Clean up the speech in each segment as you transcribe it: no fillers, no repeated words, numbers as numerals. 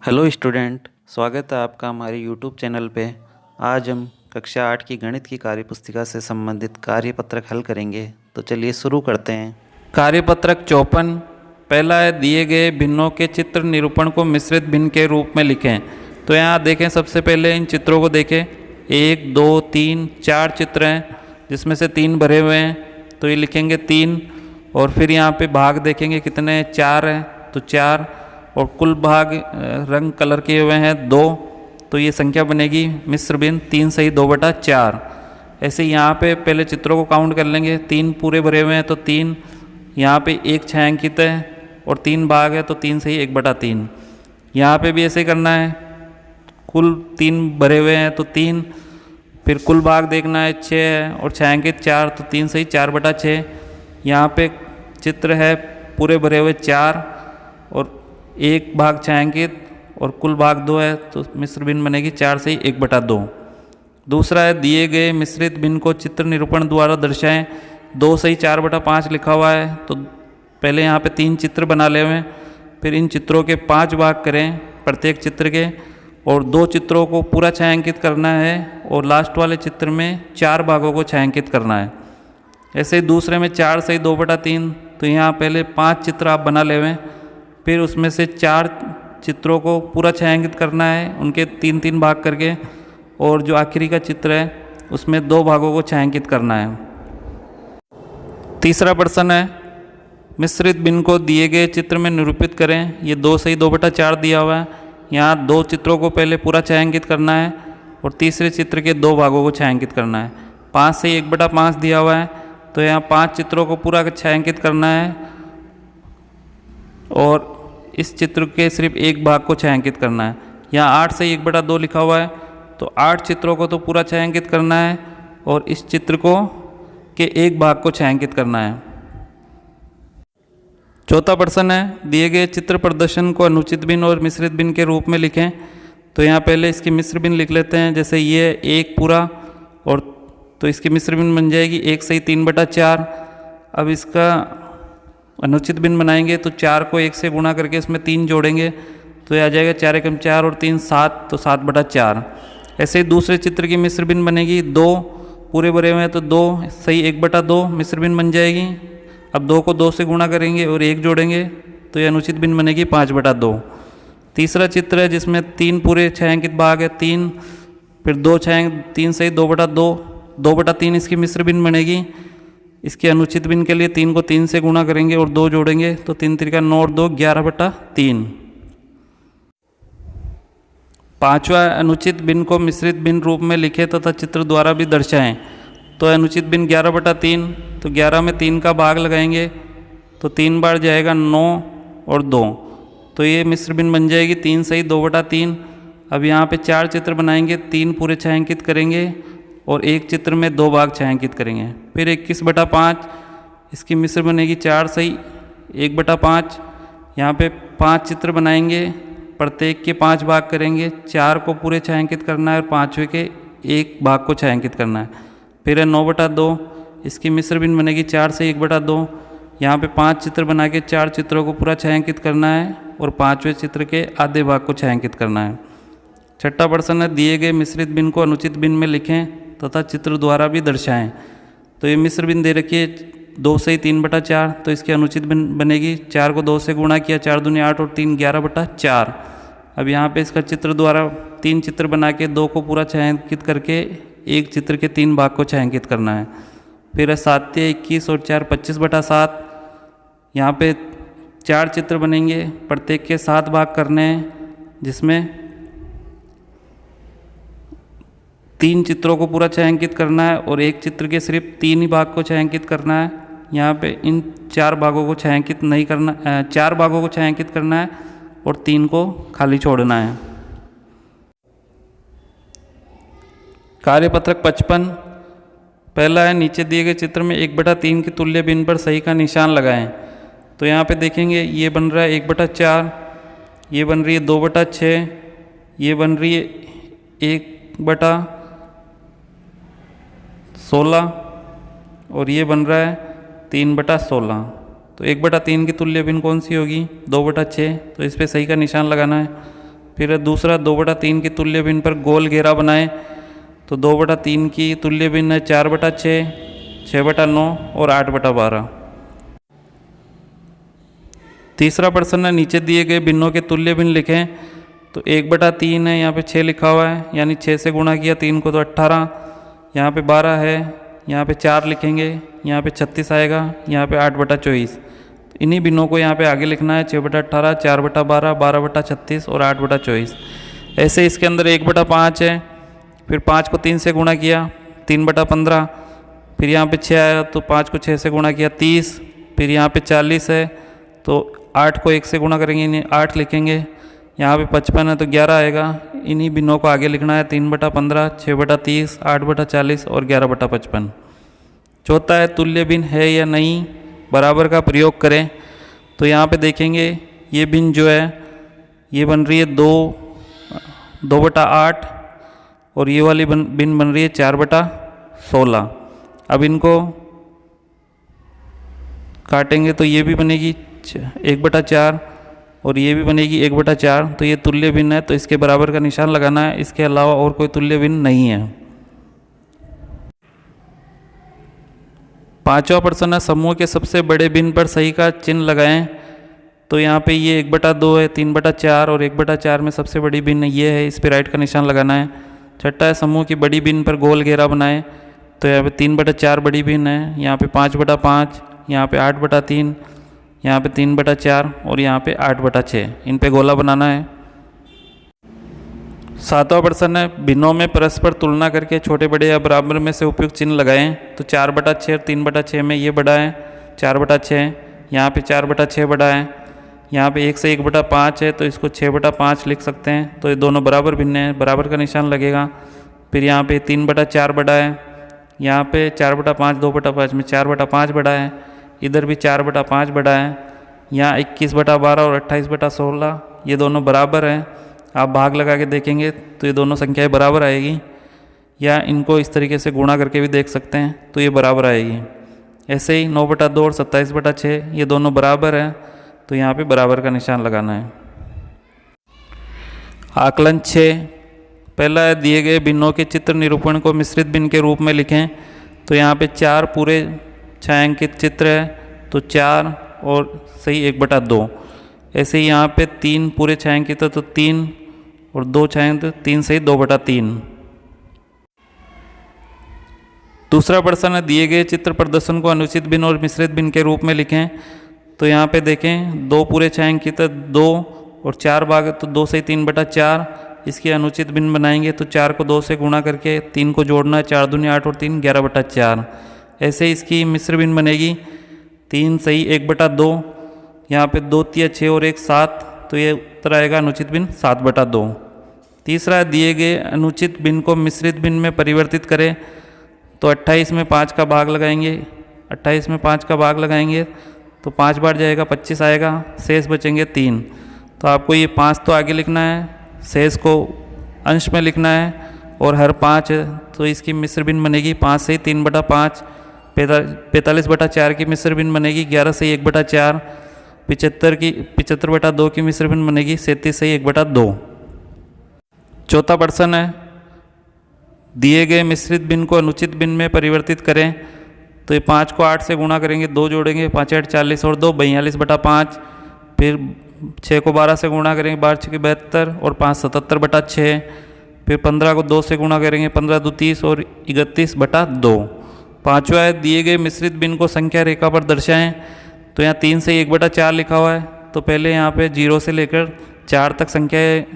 Hello student, स्वागत है आपका हमारे यूट्यूब चैनल पे। आज हम कक्षा 8 की गणित की कार्यपुस्तिका से संबंधित कार्यपत्रक हल करेंगे। तो चलिए शुरू करते हैं। कार्यपत्रक 54 पहला है, दिए गए भिन्नों के चित्र निरूपण को मिश्रित भिन्न के रूप में लिखें। तो यहाँ देखें, सबसे पहले इन चित्रों को देखें। 1 2 3 4 चित्र हैं जिसमें से 3 भरे हुए हैं, तो ये लिखेंगे 3। और फिर यहाँ पे भाग देखेंगे कितने, 4 हैं, तो 4। और कुल भाग रंग कलर किए हुए हैं 2, तो ये संख्या बनेगी मिश्र भिन्न 3 सही 2/4। ऐसे यहाँ पे पहले चित्रों को काउंट कर लेंगे। 3 पूरे भरे हुए हैं तो 3, यहाँ पे 1 छायांकित है और 3 भाग है तो 3 सही 1/3। यहाँ पे भी ऐसे करना है, कुल 3 भरे हुए हैं तो 3, फिर कुल भाग देखना है 6 है और छायांकित 4, तो 3 सही 4/6। यहाँ पे चित्र है पूरे भरे हुए 4 और 1 भाग छायांकित और कुल भाग 2 है, तो मिश्र भिन्न बनेगी 4 सही 1/2। दूसरा है, दिए गए मिश्रित भिन्न को चित्र निरूपण द्वारा दर्शाएं। 2 सही 4/5 लिखा हुआ है, तो पहले यहाँ पे 3 चित्र बना ले हुए हैं, फिर इन चित्रों के 5 भाग करें प्रत्येक चित्र के, और 2 चित्रों को पूरा छायांकित करना है और लास्ट वाले चित्र में 4 भागों को छायांकित करना है। ऐसे ही दूसरे में 4 सही 2/3, तो यहाँ पहले 5 चित्र आप बना ले हुए हैं, फिर उसमें से 4 चित्रों को पूरा छायांकित करना है उनके 3-3 भाग करके, और जो आखिरी का चित्र है उसमें 2 भागों को छायांकित करना है। तीसरा प्रश्न है, मिश्रित भिन्न को दिए गए चित्र में निरूपित करें। ये 2 सही 2/4 दिया हुआ है। यहाँ 2 चित्रों को पहले पूरा छायांकित करना है और तीसरे चित्र के 2 भागों को छायांकित करना है। 5 सही 1/5 दिया हुआ है, तो यहाँ 5 चित्रों को पूरा छायांकित करना है और इस चित्र के सिर्फ 1 भाग को छायांकित करना है। यहाँ 8 सही 1/2 लिखा हुआ है, तो 8 चित्रों को तो पूरा छायांकित करना है और इस चित्र को के 1 भाग को छायांकित करना है। चौथा प्रश्न है, दिए गए चित्र प्रदर्शन को अनुचित भिन्न और मिश्रित भिन्न के रूप में लिखें। तो यहाँ पहले इसकी मिश्र भिन्न लिख लेते हैं। जैसे ये 1 पूरा, और तो इसकी मिश्र भिन्न बन जाएगी 1 सही 3/4। अब इसका अनुचित भिन्न बनाएंगे तो 4 को 1 से गुणा करके इसमें 3 जोड़ेंगे, तो ये आ जाएगा 4 एकम 4 और 3 7, तो 7/4। ऐसे ही दूसरे चित्र की मिश्र भिन्न बनेगी 2 पूरे भरे हुए हैं, तो 2 सही 1/2 मिश्र भिन्न बन जाएगी। अब 2 को 2 से गुणा करेंगे और 1 जोड़ेंगे, तो ये अनुचित भिन्न बनेगी 5/2। तीसरा चित्र है जिसमें 3 पूरे छायांकित भाग है, 3 फिर 2 3 सही 2/2, 2/3 इसकी मिश्र भिन्न बनेगी। इसके अनुचित भिन्न के लिए 3 को 3 से गुणा करेंगे और 2 जोड़ेंगे, तो 3 त्रिका 9 और 2 11/3। पांचवा, अनुचित भिन्न को मिश्रित भिन्न रूप में लिखे तथा चित्र द्वारा भी दर्शाएं। तो अनुचित भिन्न 11/3, तो 11 में 3 का भाग लगाएंगे तो 3 बार जाएगा 9 और 2, तो ये मिश्र भिन्न बन जाएगी 3 सही 2/3। अब यहाँ पे 4 चित्र बनाएंगे, 3 पूरे छायांकित करेंगे और 1 चित्र में 2 भाग छायांकित करेंगे। फिर 21/5 इसकी मिश्र बनेगी 4 सही 1/5। यहाँ पे 5 चित्र बनाएंगे, प्रत्येक के 5 भाग करेंगे, 4 को पूरे छायांकित करना है और 5वें के 1 भाग को छायांकित करना है। फिर है 9/2 इसकी मिश्र भिन्न बनेगी 4 से 1/2। यहाँ पे 5 चित्र बना के 4 चित्रों को पूरा छायांकित करना है और 5वें चित्र के आधे भाग को छायांकित करना है। छठा प्रश्न है, दिए गए मिश्रित भिन्न को अनुचित भिन्न में लिखें तथा चित्र द्वारा भी दर्शाएं। तो ये मिश्र भिन्न दे रखी है 2 सही 3/4, तो इसकी अनुचित भिन्न बनेगी 4 को 2 से गुणा किया, 4 दूनी 8 और 3 11/4। अब यहाँ पे इसका चित्र द्वारा 3 चित्र बना के 2 को पूरा छायांकित करके 1 चित्र के 3 भाग को छायांकित करना है। फिर है 7 21 और 4 25/7। यहाँ पे 4 चित्र बनेंगे, प्रत्येक के 7 भाग करने हैं, जिसमें 3 चित्रों को पूरा छायांकित करना है और 1 चित्र के सिर्फ 3 ही भाग को छायांकित करना है। यहाँ पे इन 4 भागों को छायांकित नहीं करना, 4 भागों को छायांकित करना है और 3 को खाली छोड़ना है। कार्यपत्रक 55 पहला है, नीचे दिए गए चित्र में 1/3 की तुल्य भिन्न पर सही का निशान लगाएं। तो यहाँ पे देखेंगे ये बन रहा है 1/4, ये बन रही है 2/6, ये बन रही है 1/16 और ये बन रहा है 3/16। तो 1/3 की तुल्य भिन्न कौन सी होगी? 2/6। तो इस पर सही का निशान लगाना है। फिर दूसरा 2/3 की तुल्य भिन्न पर गोल घेरा बनाएं। तो 2/3 की तुल्य भिन्न है 4/6, 6/9 और 8/12। तीसरा प्रश्न है, नीचे दिए गए भिन्नों के तुल्य भिन्न लिखें। तो 1/3 है, यहाँ पे 6 लिखा हुआ है, यानी 6 से गुणा किया 3 को तो 18, यहाँ पे 12 है, यहाँ पे 4 लिखेंगे, यहाँ पे 36 आएगा, यहाँ पे 8/24। इन्हीं भिन्नों को यहाँ पे आगे लिखना है, 6/18, 4/12, 12/36 और 8/24। ऐसे इसके अंदर 1/5 है, फिर 5 को 3 से गुणा किया 3/15, फिर यहाँ पे 6 आया तो 5 को 6 से गुणा किया 30, फिर यहाँ पे 40 है तो 8 को 1 से गुणा करेंगे, इन्हें 8 लिखेंगे, यहाँ पे 55 है तो 11 आएगा। इन्हीं भिन्नों को आगे लिखना है, 3/15, 6/30, 8/40 और 11/55। चौथा है, तुल्य भिन्न है या नहीं, बराबर का प्रयोग करें। तो यहाँ पे देखेंगे ये भिन्न जो है ये बन रही है 2/8 और ये वाली भिन्न बन रही है 4/16। अब इनको काटेंगे तो ये भी बनेगी 1/4 और ये भी बनेगी 1/4। तो ये तुल्य भिन्न है, तो इसके बराबर का निशान लगाना है, इसके अलावा और कोई तुल्य भिन्न नहीं है। पांचवा प्रश्न है, समूह के सबसे बड़े भिन्न पर सही का चिन्ह लगाएं। तो यहाँ पे ये 1/2 है, 3/4 और 1/4 में सबसे बड़ी भिन्न ये है, इस पर राइट का निशान लगाना है। छठा है, समूह की बड़ी भिन्न पर गोल घेरा बनाएं। तो यहाँ पे 3/4 बड़ी भिन्न है, यहाँ पे 5/5, यहाँ पे 8/3, यहाँ पे 3/4 और यहाँ पे 8/6, इन पे गोला बनाना है। सातवां प्रश्न है, भिन्नों में परस्पर तुलना करके छोटे बड़े या बराबर में से उपयुक्त चिन्ह लगाएं। तो 4/6 और 3/6 में ये बड़ा है 4/6, यहाँ पे 4/6 बड़ा है, यहाँ पे 1 से 1/5 है तो इसको 6/5 लिख सकते हैं। तो ये दोनों बराबर भिन्न है, बराबर का निशान लगेगा। फिर यहाँ पे 3/4 बड़ा है, यहाँ पे 4/5, 2/5 में 4/5 बड़ा है, इधर भी 4/5 बड़ा है, यहाँ 21/12 और 28/16 ये दोनों बराबर हैं। आप भाग लगा के देखेंगे तो ये दोनों संख्याएं बराबर आएगी, या इनको इस तरीके से गुणा करके भी देख सकते हैं तो ये बराबर आएगी। ऐसे ही 9/2 और 27/6 ये दोनों बराबर हैं, तो यहाँ पे बराबर का निशान लगाना है। आकलन 6, पहला है, दिए गए भिन्नों के चित्र निरूपण को मिश्रित भिन्न के रूप में लिखें। तो यहाँ पे 4 पूरे छायांकित चित्र है तो 4 और सही 1/2। ऐसे ही यहाँ पे 3 पूरे छायांकित है तो 3 और 2 छायांकित, 3 सही 2/3। दूसरा प्रश्न है, दिए गए चित्र प्रदर्शन को अनुचित भिन्न और मिश्रित भिन्न के रूप में लिखें। तो यहाँ पे देखें 2 पूरे छायांकित है 2 और 4 भाग तो 2 से 3/4, इसके अनुचित भिन्न बनाएंगे तो 4 को 2 से गुणा करके 3 को जोड़ना है, 4 दूनी 8 और 3 11/4। ऐसे इसकी मिश्र भिन्न बनेगी 3 सही 1/2, यहाँ पे 2 3 6 और 1 7, तो ये उत्तर आएगा अनुचित भिन्न 7/2। तीसरा, दिए गए अनुचित भिन्न को मिश्रित भिन्न में परिवर्तित करें। तो 28 में 5 का भाग लगाएंगे, 28 में 5 का भाग लगाएंगे तो 5 बार जाएगा 25 आएगा, शेष बचेंगे 3। तो आपको ये 5 तो आगे लिखना है, शेष को अंश में लिखना है, और हर 5 तो इसकी मिश्र भिन्न बनेगी 5 से 3/5, 45/4 की मिश्र भिन्न बनेगी 11 से 1/4, 75/2 की मिश्र भिन्न बनेगी 37 से 1/2। चौथा प्रश्न है, दिए गए मिश्रित भिन्न को अनुचित भिन्न में परिवर्तित करें। तो ये 5 को 8 से गुणा करेंगे, 2 जोड़ेंगे, 5 8 40 और 2 42/5, फिर 6 को 12 से गुणा करेंगे, 12 6 72 और 5 77/6, फिर 15 को 2 से गुणा करेंगे, 15 2 30 और 31/2। पाँचवा है, दिए गए मिश्रित भिन्न को संख्या रेखा पर दर्शाएं। तो यहाँ 3 से 1/4 लिखा हुआ है, तो पहले यहाँ पे 0 से लेकर 4 तक संख्याएँ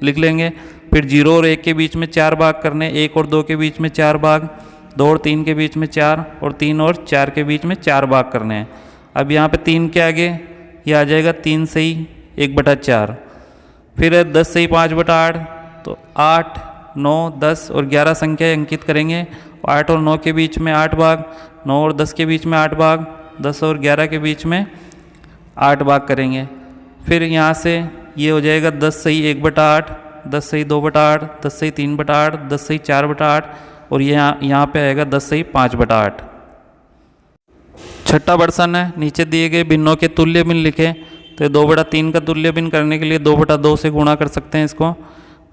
लिख लेंगे, फिर 0 और 1 के बीच में 4 भाग करने, 1 और 2 के बीच में 4 भाग, 2 और 3 के बीच में 4 और 3 और 4 के बीच में 4 भाग करने हैं। अब यहाँ पे 3 के आगे ये आ जाएगा 3 से ही 1/4, फिर 10 से ही 5/8, तो 8 9 10 और 11 संख्याएँ अंकित करेंगे। 8 और 9 के बीच में 8 भाग, 9 और 10 के बीच में 8 भाग, 10 और 11 के बीच में 8 भाग करेंगे। फिर यहाँ से ये हो जाएगा 10 से ही 1/8, 10 से ही 2/8, 10 से ही 3/8, 10 से ही 4/8 और यहाँ पे आएगा 10 से ही 5/8। छठा प्रश्न है, नीचे दिए गए भिन्नों के तुल्य भिन्न लिखें। तो तो 2/3 का तुल्य भिन्न करने के लिए 2/2 से गुणा कर सकते हैं इसको।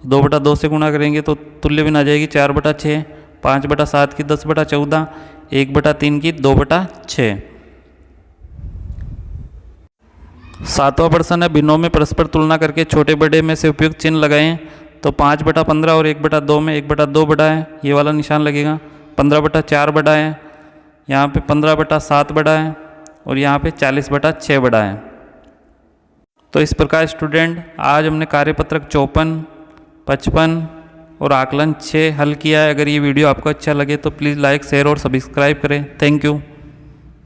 2/2 से गुणा करेंगे तो तुल्य भिन्न आ जाएगी 4/6, 5/7 की 10/14, 1/3 की 2/6। सातवां प्रश्न है, भिन्नों में परस्पर तुलना करके छोटे बड़े में से उपयुक्त चिन्ह लगाएं। तो 5/15 और 1/2 में 1/2 बड़ा है, ये वाला निशान लगेगा। 15/4 बड़ा है, यहाँ पे 15/7 बड़ा है, और यहाँ पे 40/6 बड़ा है। तो इस प्रकार स्टूडेंट आज हमने कार्यपत्रक 54, 55 और आकलन 6 हल किया है। अगर ये वीडियो आपको अच्छा लगे तो प्लीज़ लाइक, शेयर और सब्सक्राइब करें। Thank you.